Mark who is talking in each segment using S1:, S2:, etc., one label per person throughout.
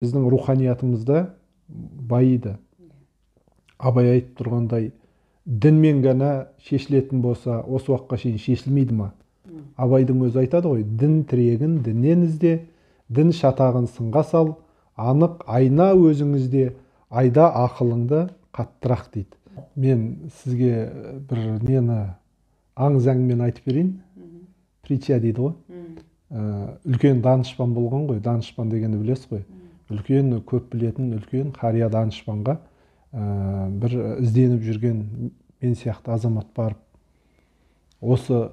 S1: біздің руханиятымызда байиды. Абай айтып тұрғандай, дінмен ғана шешілетін болса, осы уақытқа шейін шешілмейді ма? Абайдың өзі айтады ғой, дін тірегін діннен ізде, дін шатағын сынға сал, анық айна өзіңізде, айда ақылыңды қаттырақ дейді. Мен сізге бір нені аңыз әңгімені айтып берейін. Притча дейді ғой. Үлкен данышпан болған ғой, данышпан дегенді білесіз ғой. Үлкен, көп білетін, үлкен қария данышпанға бір ізденіп жүрген мен сияқты азамат барып, осы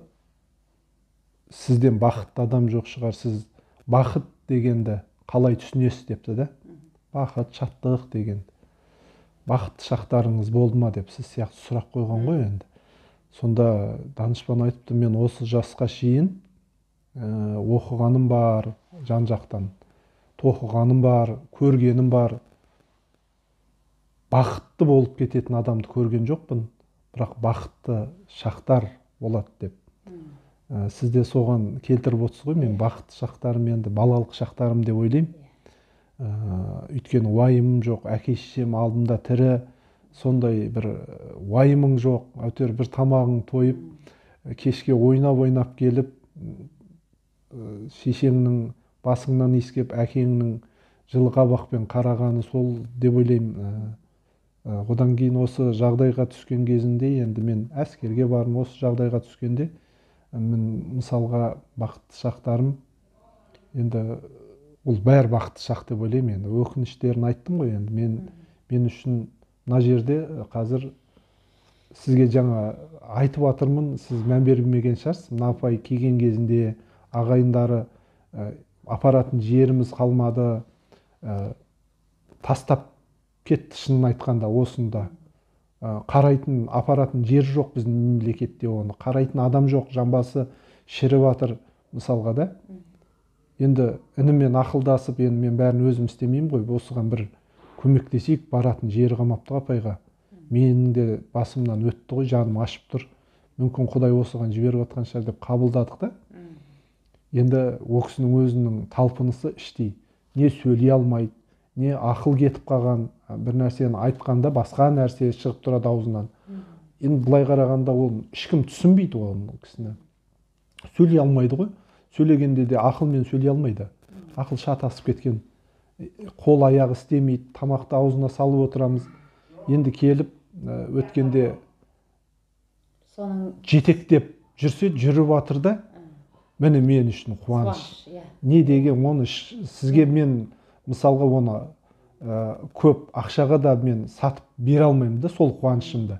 S1: сізден бақытты адам жоқ шығар, сіз бақыт дегенді қалай түсінесіз депті да. Бақыт, шаттық деген. Бақытты шақтарыңыз болды ма деп сіз сияқты сұрақ қойған ғой енді. Сонда данышпан айтыпты, мен осы жасқа шейін оқығаным бар, жан жақтан тоқығаным бар, көргенім бар. Бақытты болып кететін адамды көрген жоқпын, бірақ бақытты шақтар болады деп. Сізде соған келтіріп отырсыз ғой, мен бақытты шақтарым енді балалық шақтарым деп ойлаймын. Өйткені уайымым жоқ, әке-шешем алдымда тірі, сондай бір уайымың жоқ, әйтеуір бір тамағың тойып, кешке ойнап келіп, шешеңнің басыңнан иіскеп, әкеңнің жылы қабақпен қарағаны сол деп ойлаймын. Одан кейін осы жағдайға түскен кезінде, енді мен әскерге бардым, осы жағдайға түскенде, мен мысалға бақытты шақтарым, енді ол бәрі бақытты шақ деп ойлаймын. Енді өкініштерін айттым ғой, енді мен үшін мына жерде қазір сізге жаңа айтып жатырмын, сіз мән бермеген шығарсыз. Мына апай келген кезінде ағайындары апаратын жеріміз қалмады, тастап кетті, шынын айтқанда осында. Қарайтын, апаратын жер жоқ біздің мемлекетте, оны қарайтын адам жоқ, жамбасы шіріп жатыр мысалға да. Енді інімен ақылдасып, енді мен бәрін өзім істемеймін ғой, осыған бір көмектесейік, баратын жері қалмапты апайға. Менің де басымнан өтті ғой, жаным ашып тұр. Мүмкін Құдай осыған жіберіп жатқан шығар деп қабылдадық та. Енді ол кісінің өзінің талпынысы іштей, не сөйлей алмайды, не ақыл кетіп қалған, бір нәрсені айтқанда басқа нәрсе шығып тұрады аузынан. Енді былай қарағанда ол ешкім түсінбейді оның кісіні. Сөйлей алмайды ғой. Сөйлегенде де ақылмен сөйлей алмайды. Ақыл шатасып кеткен. Қол аяғы істемейді, тамақты аузына салып отырамыз. Енді келіп өткенде жетектеп жүрсе, жүріп жатыр да, міне мен үшін қуаныш. Не деген оны сізге мен мысалға оны көп ақшаға да мен сатып бере алмаймын да, сол қуанышымды.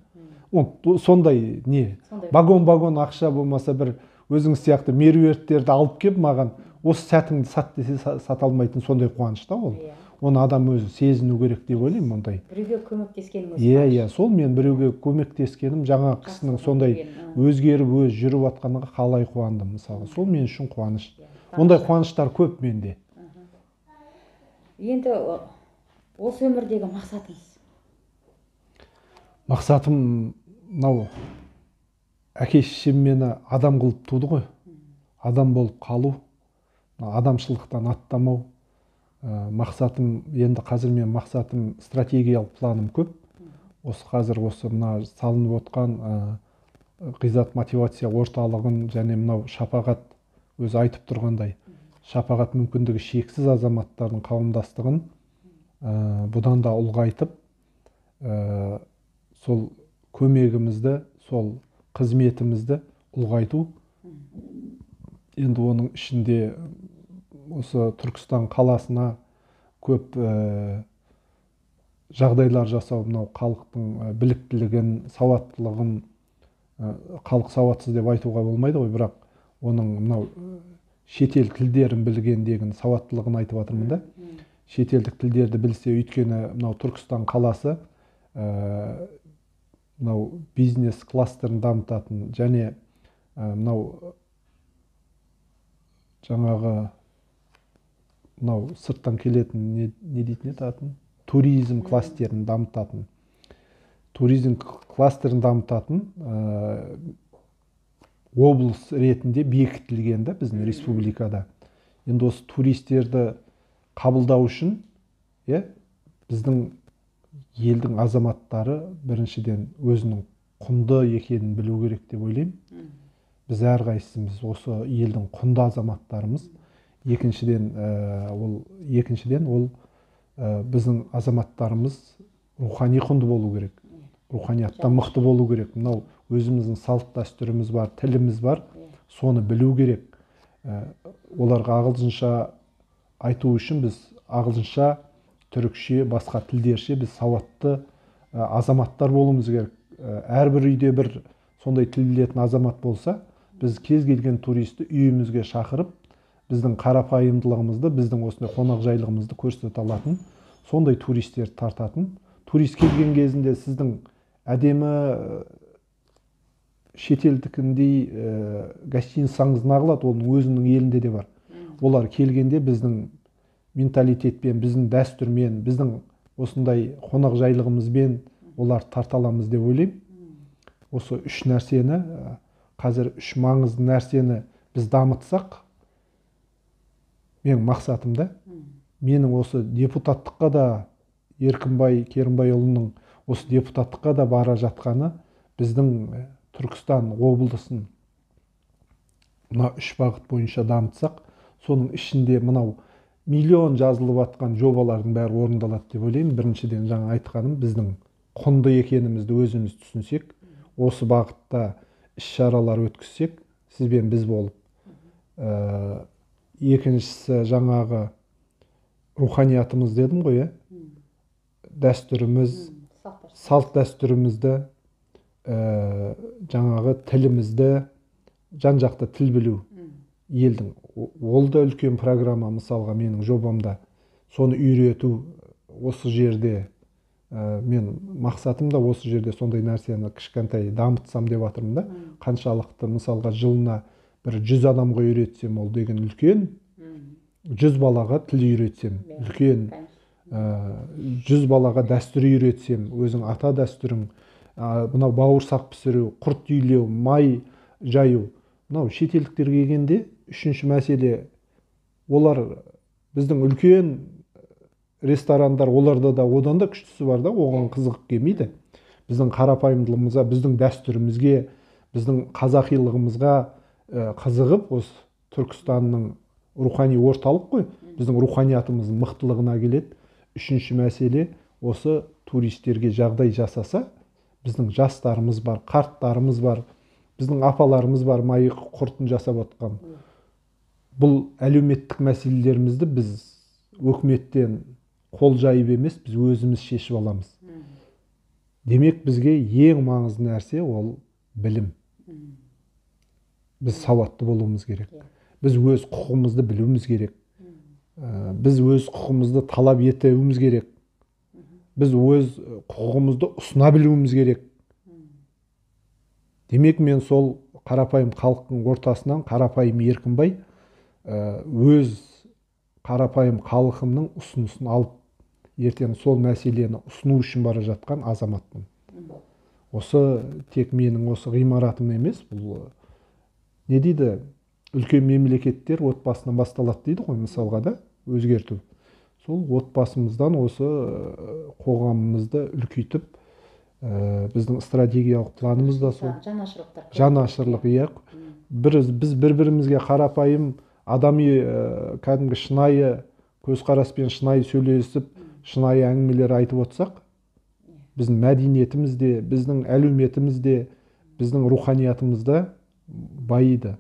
S1: Сондай не? Багон ақша болмаса, бір өзіңіз сияқты меруерттерді алып кеп маған осы сәтіңді сат десе сата алмайтын сондай қуаныш та ол. Оны адам өзі сезіну керек деп ойлаймын ондай.
S2: Біреуге көмектескенім.
S1: Иә, сол мен біреуге көмектескенім, жаңа кісінің сондай өзгеріп өз жүріп жатқанына қалай қуандым мысалы. Сол мен үшін қуаныш. Ондай қуаныштар көп менде.
S2: Енді осы өмірдегі мақсатыңыз?
S1: Мақсатым мынау, әке-шешем мені адам қылып туды ғой. Адам болып қалу, адамшылықтан аттамау. Мақсатым, енді қазір мен мақсатым, стратегиялық планым көп. Осы қазір осы мына салынып отқан Ғизат мотивация орталығын және мынау шапағат өзі айтып тұрғандай, шапағат мүмкіндігі шексіз азаматтардың қауымдастығын бұдан да ұлғайтып, сол көмегімізді, сол қызметімізді ұлғайту. Енді оның ішінде осы Түркістан қаласына көп жағдайлар жасау, мынау халықтың біліктілігін, сауаттылығын, халық сауатсыз деп айтуға болмайды ғой, бірақ оның мынау шетел тілдерін білгендегін сауаттылығын айтып жатырмын да. Шетелдік тілдерді білсе, өйткені мынау Түркістан қаласы мынау бизнес кластерін дамытатын, және мынау жаңағы мынау сырттан келетін не дейтін еді атын? Туризм кластерін дамытатын. Туризм кластерін дамытатын облыс ретінде бекітілген да біздің республикада. Енді осы туристерді қабылдау үшін біздің елдің азаматтары біріншіден өзінің құнды екенін білу керек деп ойлаймын. Біз әрқайсымыз осы елдің құнды азаматтарымыз. Екіншіден ол біздің азаматтарымыз рухани құнды болу керек. Руханияттан мықты болу керек. Мынау өзіміздің салт дәстүріміз бар, тіліміз бар. Соны білу керек. Оларға ағылшынша айту үшін біз ағылшынша, түрікше, басқа тілдерше біз сауатты азаматтар болуымыз керек. Әрбір үйде бір сондай тіл білетін азамат болса, біз кез келген туристті үйімізге шақырып, біздің қарапайымдылығымызды, біздің осындай қонақжайлығымызды көрсете алатын, сондай туристерді тартатын. Турист келген кезінде сіздің әдемі шетелдікіндей гостиницаңыз нағылады, оның өзінің елінде де бар. Олар келгенде біздің менталитетпен, біздің дәстүрмен, біздің осындай қонақжайлығымызбен олар тарта аламыз деп ойлаймын. Осы үш нәрсені, қазір үш маңызды нәрсені біз дамытсақ, менің мақсатымда, менің осы депутаттыққа да, Еркінбай Керімбайұлының осы депутаттыққа да бара жатқаны, біздің Түркістан облысын мына үш бағыт бойынша дамытсақ, соның ішінде мынау миллион жазылып жатқан жобалардың бәрі орындалады деп ойлаймын. Біріншіден жаңа айтқаным, біздің құнды екенімізді өзіміз түсінсек, осы бағытта іс-шаралар өткізсек, сізбен біз болып. Екіншісі жаңағы руханиятымыз дедім ғой, дәстүріміз, салт дәстүрімізді, жаңағы тілімізді, жан-жақты тіл білу елдің. Ол да үлкен программа, мысалға менің жобамда соны үйрету. Осы жерде мен мақсатым да осы жерде сондай нәрсені кішкентай дамытсам деп жатырмын да. Қаншалықты мысалға жылына бір 100 адамға үйретсем, ол деген үлкен. 100 балаға тіл үйретсем, үлкен. 100 балаға дәстүр үйретсем, өзің ата дәстүрің, мынау бауырсақ пісіру, құрт үйлеу, май жаю. Мынау шетелдіктер келгенде үшінші мәселе, олар біздің үлкен ресторандар, оларда да одан да күштісі бар да, оған қызығып келмейді. Біздің қарапайымдылығымызға, біздің дәстүрімізге, біздің қазақилығымызға қызығып, осы Түркістанның рухани орталық қой, біздің руханиятымыздың мықтылығына келеді. Үшінші мәселе, осы туристерге жағдай жасаса, біздің жастарымыз бар, қарттарымыз бар, біздің апаларымыз бар, майы құртын жасап отқан. Бұл әлеуметтік мәселелерімізді біз өкіметтен қол жайып емес, біз өзіміз шешіп аламыз. Демек, бізге ең маңызды нәрсе ол білім. Біз сауатты болуымыз керек. Біз өз құқығымызды білуіміз керек. Біз өз құқығымызды талап етуіміз керек. Біз өз құқығымызды ұсына білуіміз керек. Демек, мен сол қарапайым халықтың ортасынан қарапайым Еркінбай өз қарапайым халқымның ұсынысын алып, ертең сол мәселені ұсыну үшін бара жатқан азаматпын. Осы тек менің осы ғимаратым емес, бұл не дейді, үлкен мемлекеттер отбасынан басталады дейді ғой, мысалға да, өзгерту. Сол отбасымыздан осы қоғамымызды үлкейтіп, біздің стратегиялық планымыз да сол. Жанашырлық, иә. Біз бір-бірімізге қарапайым, адами, кәдімгі шынайы көзқараспен шынайы сөйлесіп, шынайы әңгімелер айтып отырсақ, біздің мәдениетімізде, біздің әлеуметімізде, біздің руханиятымызда байиды.